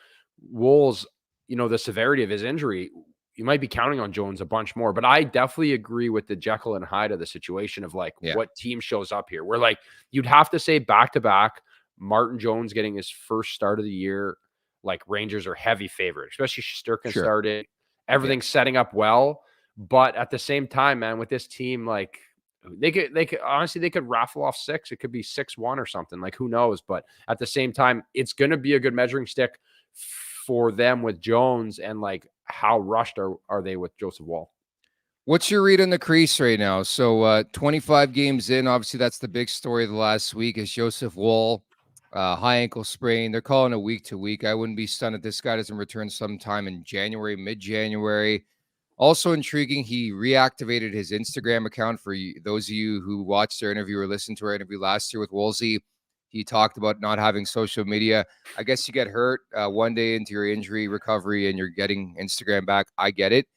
Wool's, the severity of his injury. You might be counting on Jones a bunch more, but I definitely agree with the Jekyll and Hyde of the situation of like what team shows up here. Where like you'd have to say back to back, Martin Jones getting his first start of the year, like Rangers are heavy favorite, especially Shesterkin started. Everything's setting up well, but at the same time, man, with this team, like they could honestly they could raffle off 6. It could be 6-1 or something. Like, who knows? But at the same time, it's going to be a good measuring stick for them with Jones, and like how rushed are they with Joseph Woll?
What's your read on the crease right now? So 25 games in, obviously that's the big story of the last week is Joseph Woll, high ankle sprain. They're calling it week to week. I wouldn't be stunned if this guy doesn't return sometime in January, mid-January. Also intriguing, he reactivated his Instagram account. For those of you who watched our interview or listened to our interview last year with Woolsey, he talked about not having social media. I guess you get hurt one day into your injury recovery and you're getting Instagram back. I get it.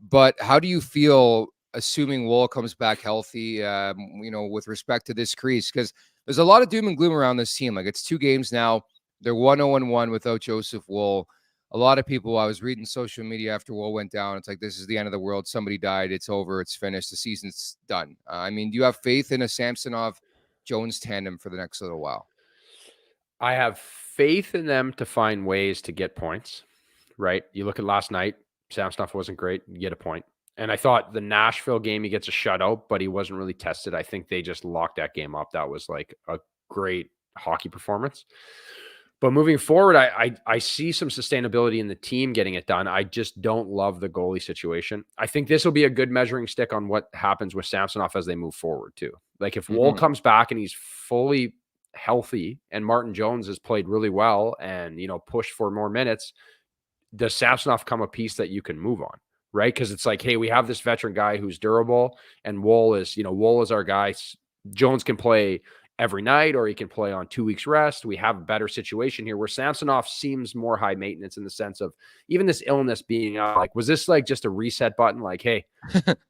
But how do you feel, assuming Woll comes back healthy, with respect to this crease? Because there's a lot of doom and gloom around this team. Like, it's 2 games now. They're 1-0-1 without Joseph Woll. A lot of people, I was reading social media after Woll went down, it's like, this is the end of the world. Somebody died. It's over. It's finished. The season's done. Do you have faith in a Samsonov-Jones tandem for the next little while?
I have faith in them to find ways to get points, right? You look at last night, Samsonov wasn't great. You get a point. And I thought the Nashville game, he gets a shutout, but he wasn't really tested. I think they just locked that game up. That was like a great hockey performance. But moving forward, I see some sustainability in the team getting it done. I just don't love the goalie situation. I think this will be a good measuring stick on what happens with Samsonov as they move forward too. Like, if Woll comes back and he's fully healthy and Martin Jones has played really well and, pushed for more minutes, does Samsonov come a piece that you can move on, right? Because it's like, hey, we have this veteran guy who's durable, and Woll is our guy. Jones can play every night, or he can play on 2 weeks rest. We have a better situation here where Samsonov seems more high maintenance in the sense of even this illness being like, was this like just a reset button? Like, hey,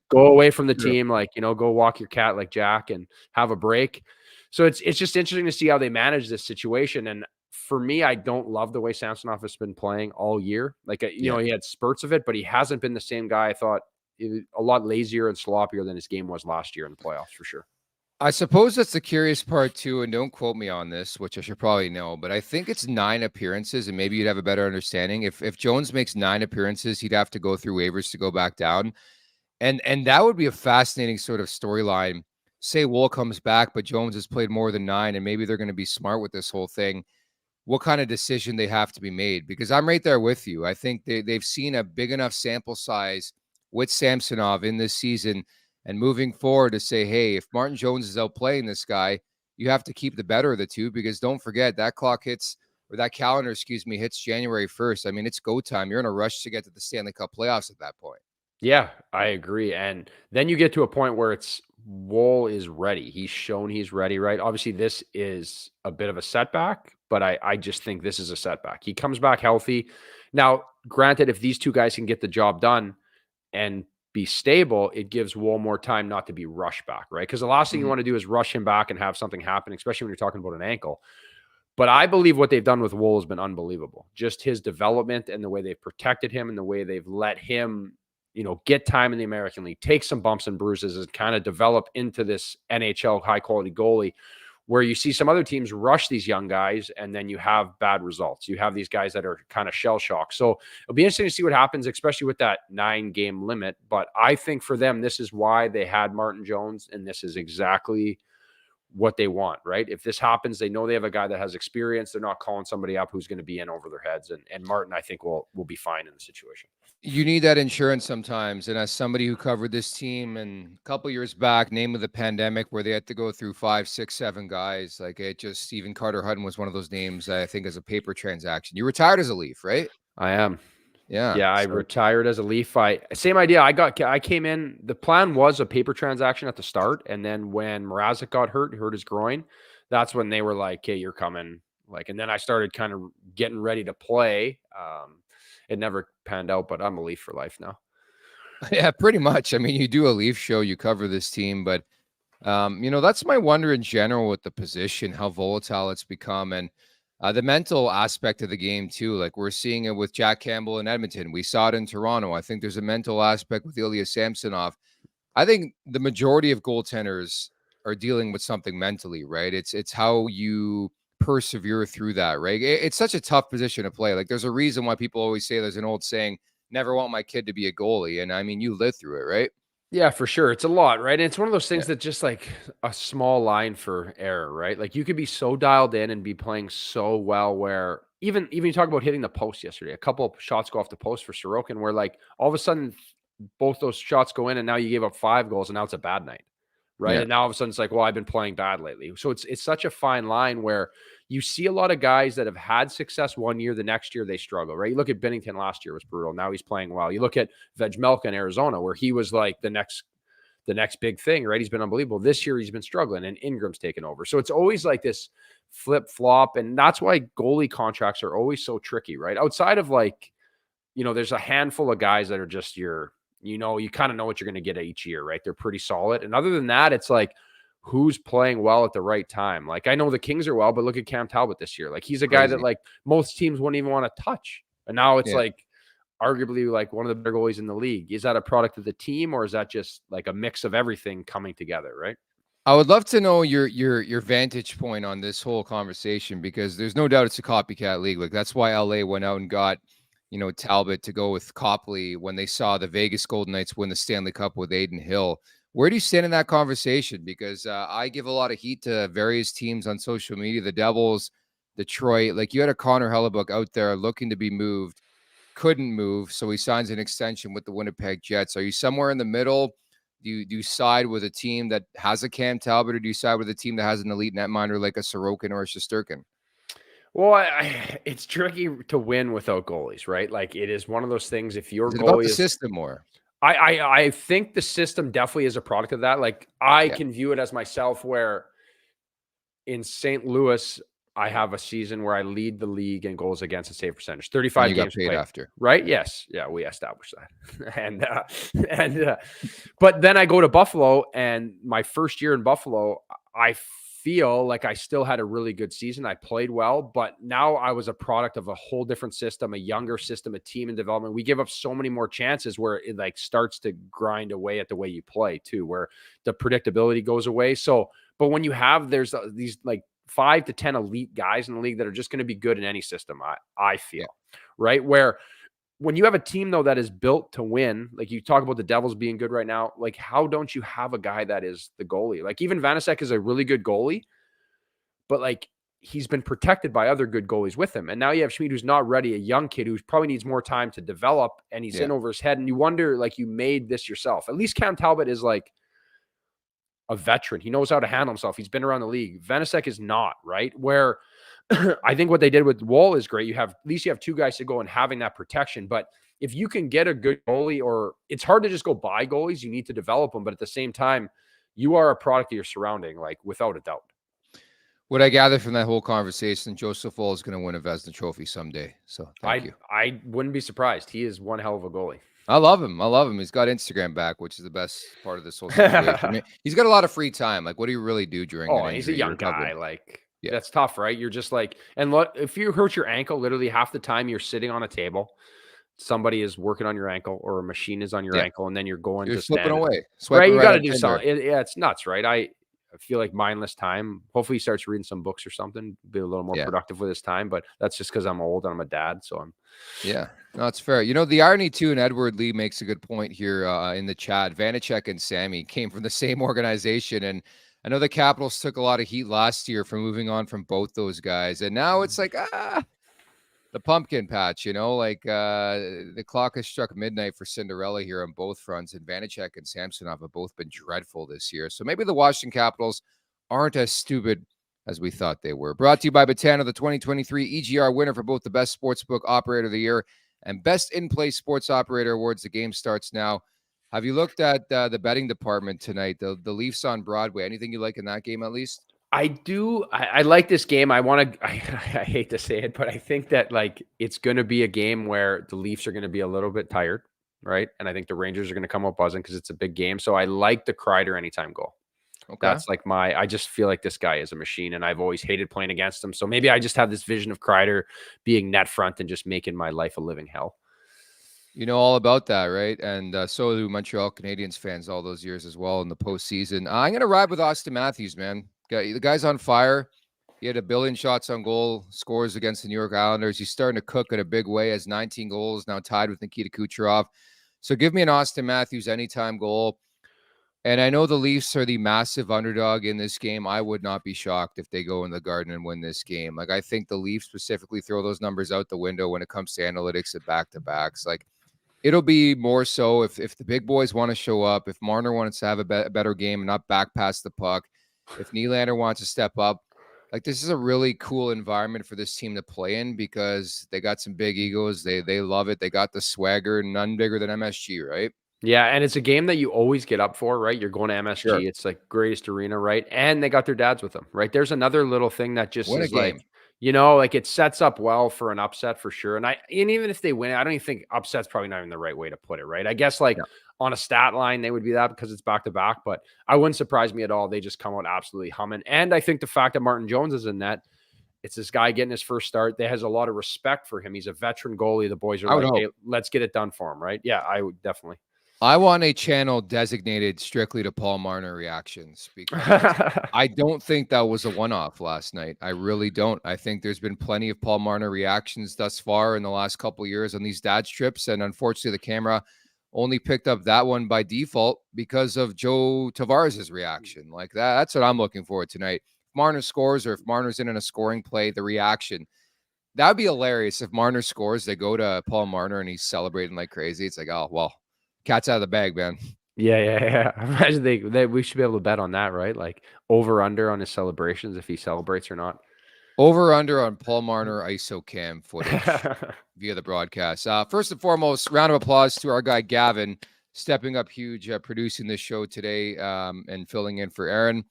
go away from the team, like, go walk your cat like Jack and have a break. So it's just interesting to see how they manage this situation. And for me, I don't love the way Samsonov has been playing all year. Like, he had spurts of it, but he hasn't been the same guy. I thought a lot lazier and sloppier than his game was last year in the playoffs for sure.
I suppose that's the curious part too, and don't quote me on this, which I should probably know, but I think it's 9 appearances, and maybe you'd have a better understanding. If Jones makes 9 appearances, he'd have to go through waivers to go back down. And that would be a fascinating sort of storyline. Say Woll comes back, but Jones has played more than 9, and maybe they're going to be smart with this whole thing. What kind of decision they have to be made? Because I'm right there with you. I think they've seen a big enough sample size with Samsonov in this season, And moving forward to say, hey, if Martin Jones is outplaying this guy, you have to keep the better of the two, because don't forget that clock hits, or that calendar, hits January 1st. I mean, it's go time. You're in a rush to get to the Stanley Cup playoffs at that point.
Yeah, I agree. And then you get to a point where it's Wool is ready. He's shown he's ready, right? Obviously, this is a bit of a setback, but I just think this is a setback. He comes back healthy. Now, granted, if these two guys can get the job done and be stable, it gives Wool more time not to be rushed back, right? Because the last thing you want to do is rush him back and have something happen, especially when you're talking about an ankle. But I believe what they've done with Wool has been unbelievable. Just his development and the way they've protected him and the way they've let him, get time in the American League, take some bumps and bruises, and kind of develop into this NHL high-quality goalie, where you see some other teams rush these young guys and then you have bad results. You have these guys that are kind of shell-shocked. So it'll be interesting to see what happens, especially with that 9-game limit. But I think for them, this is why they had Martin Jones, and this is exactly what they want, right? If this happens, they know they have a guy that has experience. They're not calling somebody up who's going to be in over their heads. And Martin, I think, will be fine in the situation.
You need that insurance sometimes. And as somebody who covered this team and a couple years back, name of the pandemic, where they had to go through 5, 6, 7 guys, like it just, even Carter Hutton was one of those names, I think, as a paper transaction. You retired as a Leaf, right?
I am.
Yeah.
I retired as a Leaf. Same idea. I came in, the plan was a paper transaction at the start. And then when Mrazek got hurt his groin, that's when they were like, hey, you're coming. And then I started kind of getting ready to play. It never panned out, but I'm a Leaf for life now.
Yeah, pretty much. I mean, you do a Leaf show, you cover this team, but that's my wonder in general with the position, how volatile it's become. And the mental aspect of the game too. Like we're seeing it with Jack Campbell in Edmonton. We saw it in Toronto. I think there's a mental aspect with Ilya Samsonov. I think the majority of goaltenders are dealing with something mentally, right? It's how you persevere through that, right? It's such a tough position to play. Like there's a reason why people always say, there's an old saying, never want my kid to be a goalie. And I mean, you lived through it, right?
Yeah, for sure. It's a lot, right? And it's one of those things that just like a small line for error, right? Like you could be so dialed in and be playing so well where even you talk about hitting the post yesterday, a couple of shots go off the post for Sorokin where like all of a sudden both those shots go in and now you gave up 5 goals and now it's a bad night, right?
Yeah.
And now all of a sudden it's like, well, I've been playing bad lately. So it's such a fine line where you see a lot of guys that have had success one year, the next year they struggle, right? You look at Binnington last year was brutal. Now he's playing well. You look at Vejmelka in Arizona where he was like the next big thing, right? He's been unbelievable. This year he's been struggling and Ingram's taken over. So it's always like this flip flop. And that's why goalie contracts are always so tricky, right? Outside of like, there's a handful of guys that are just you kind of know what you're going to get each year, right? They're pretty solid. And other than that, it's like, who's playing well at the right time? Like I know the Kings are well, but look at Cam Talbot this year. Like he's a guy that like most teams wouldn't even want to touch. And now it's like arguably like one of the better goalies in the league. Is that a product of the team or is that just like a mix of everything coming together, right?
I would love to know your vantage point on this whole conversation, because there's no doubt it's a copycat league. Like that's why LA went out and got, Talbot to go with Copley when they saw the Vegas Golden Knights win the Stanley Cup with Adin Hill. Where do you stand in that conversation? Because I give a lot of heat to various teams on social media, the Devils, Detroit. Like you had a Connor Hellebuck out there looking to be moved, couldn't move, so he signs an extension with the Winnipeg Jets. Are you somewhere in the middle? Do you side with a team that has a Cam Talbot, or do you side with a team that has an elite netminder like a Sorokin or a Shesterkin?
Well, it's tricky to win without goalies, right? Like it is one of those things. If your goalie
about the
is
system more.
I think the system definitely is a product of that. Like I can view it as myself where in St. Louis, I have a season where I lead the league in goals against and save percentage, 35 games
paid
played
after,
right? Yes. Yeah. We established that. But then I go to Buffalo, and my first year in Buffalo, I feel like I still had a really good season. I played well, but now I was a product of a whole different system, a younger system, a team in development. We give up so many more chances where it like starts to grind away at the way you play too, where the predictability goes away. So, but when you have, there's these like 5 to 10 elite guys in the league that are just going to be good in any system. I feel right. Where when you have a team though, that is built to win, like you talk about the Devils being good right now, like how don't you have a guy that is the goalie? Like even Vanacek is a really good goalie, but like he's been protected by other good goalies with him. And now you have Schmid, who's not ready, a young kid who probably needs more time to develop, and he's in over his head. And you wonder, like, you made this yourself. At least Cam Talbot is like a veteran. He knows how to handle himself. He's been around the league. Vanecek is not, right? Where I think what they did with Wall is great. At least you have two guys to go and having that protection. But if you can get a good goalie, or it's hard to just go buy goalies, you need to develop them. But at the same time, you are a product of your surrounding, like without a doubt.
What I gather from that whole conversation, Joseph Woll is going to win a Vezina Trophy someday. So thank you.
I wouldn't be surprised. He is one hell of a goalie.
I love him. He's got Instagram back, which is the best part of this whole situation. I mean, he's got a lot of free time. Like, what do you really do during an
he's a
injury
young
recovery?
guy. Like, that's tough, right? You're just like, and look, if you hurt your ankle, literally half the time you're sitting on a table, somebody is working on your ankle or a machine is on your ankle, and then you're going to
slipping
stand.
away.
Right? You got to do something. It's nuts, right? I feel like mindless time. Hopefully he starts reading some books or something, be a little more productive with his time. But that's just because I'm old and I'm a dad. So I'm.
Yeah, no, it's fair. You know, the irony too, and Edward Lee makes a good point here in the chat. Vanecek and Sammy came from the same organization. And I know the Capitals took a lot of heat last year for moving on from both those guys. And now it's like, the pumpkin patch, you know, like the clock has struck midnight for Cinderella here on both fronts, and Vanecek and Samsonov have both been dreadful this year. So maybe the Washington Capitals aren't as stupid as we thought they were. Brought to you by Betano, the 2023 EGR winner for both the Best Sportsbook Operator of the Year and Best In-Play Sports Operator Awards. The game starts now. Have you looked at the betting department tonight? The Leafs on Broadway. Anything you like in that game at least?
I do. I like this game. I hate to say it, but I think that like it's going to be a game where the Leafs are going to be a little bit tired, right? And I think the Rangers are going to come up buzzing because it's a big game. So I like the Kreider anytime goal. Okay. That's like I just feel like this guy is a machine, and I've always hated playing against him. So maybe I just have this vision of Kreider being net front and just making my life a living hell.
You know all about that, right? And so do Montreal Canadiens fans all those years as well in the postseason. I'm going to ride with Austin Matthews, man. The guy's on fire. He had 1 billion shots on goal, scores against the New York Islanders. He's starting to cook in a big way, has 19 goals, now tied with Nikita Kucherov. So give me an Austin Matthews anytime goal. And I know the Leafs are the massive underdog in this game. I would not be shocked if they go in the Garden and win this game. Like, I think the Leafs specifically throw those numbers out the window when it comes to analytics and back-to-backs. Like, it'll be more so if the big boys want to show up, if Marner wants to have a better game and not back past the puck, if Nylander wants to step up. Like, this is a really cool environment for this team to play in because they got some big egos. They love it. They got the swagger, none bigger than MSG, right?
Yeah, and it's a game that you always get up for, right? You're going to MSG. Sure. It's like greatest arena, right? And they got their dads with them, right? There's another little thing that just is like, you know, like it sets up well for an upset for sure. And even if they win, I don't even think upset's probably not even the right way to put it, right? I guess like on a stat line, they would be that because it's back-to-back, but I wouldn't surprise me at all. They just come out absolutely humming. And I think the fact that Martin Jones is in net, it's this guy getting his first start. They has a lot of respect for him. He's a veteran goalie. The boys are like, hey, let's get it done for him, right? Yeah, I would definitely.
I want a channel designated strictly to Paul Marner reactions because I don't think that was a one-off last night. I really don't. I think there's been plenty of Paul Marner reactions thus far in the last couple of years on these dad's trips, and unfortunately the camera only picked up that one by default because of Joe Tavares' reaction. Like that's what I'm looking for tonight. If Marner scores or if Marner's in a scoring play, the reaction. That would be hilarious. If Marner scores, they go to Paul Marner and he's celebrating like crazy. It's like, oh, well, cat's out of the bag, man.
Yeah. Imagine we should be able to bet on that, right? Like over under on his celebrations if he celebrates or not.
Over under on Paul Marner ISO cam footage via the broadcast. First and foremost, round of applause to our guy Gavin, stepping up huge, producing this show today and filling in for Aaron,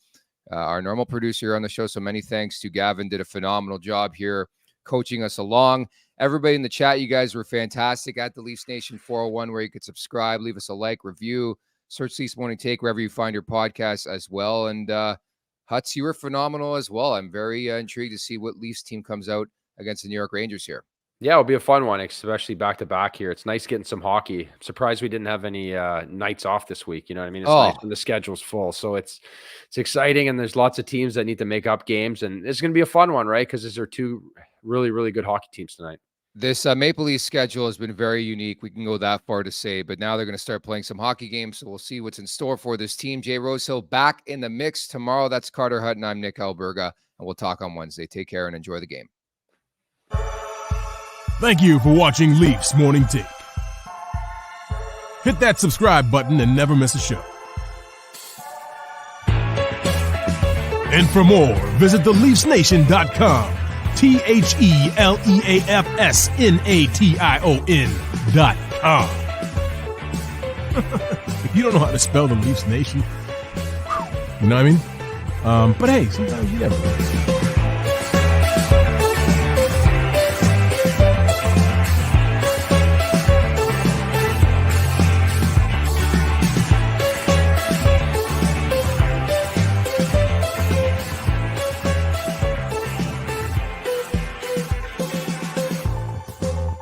our normal producer on the show. So many thanks to Gavin. Did a phenomenal job here coaching us along. Everybody in the chat, you guys were fantastic at the Leafs Nation 401, where you could subscribe, leave us a like, review, search Leafs Morning Take wherever you find your podcast as well. And Huts, you were phenomenal as well. I'm very intrigued to see what Leafs team comes out against the New York Rangers here. Yeah,
it'll be a fun one, especially back-to-back here. It's nice getting some hockey. I'm surprised we didn't have any nights off this week. You know what I mean? It's nice when the schedule's full. So it's exciting, and there's lots of teams that need to make up games. And it's going to be a fun one, right? Because these are two really, really good hockey teams tonight.
This Maple Leafs schedule has been very unique. We can go that far to say, but now they're going to start playing some hockey games. So we'll see what's in store for this team. Jay Rosehill back in the mix tomorrow. That's Carter Hutton. I'm Nick Alberga, and we'll talk on Wednesday. Take care and enjoy the game.
Thank you for watching Leafs Morning Take. Hit that subscribe button and never miss a show. And for more, visit theleafsnation.com. TheLeafsNation.com. If you don't know how to spell the Leafs Nation, you know what I mean? But hey, sometimes you never know.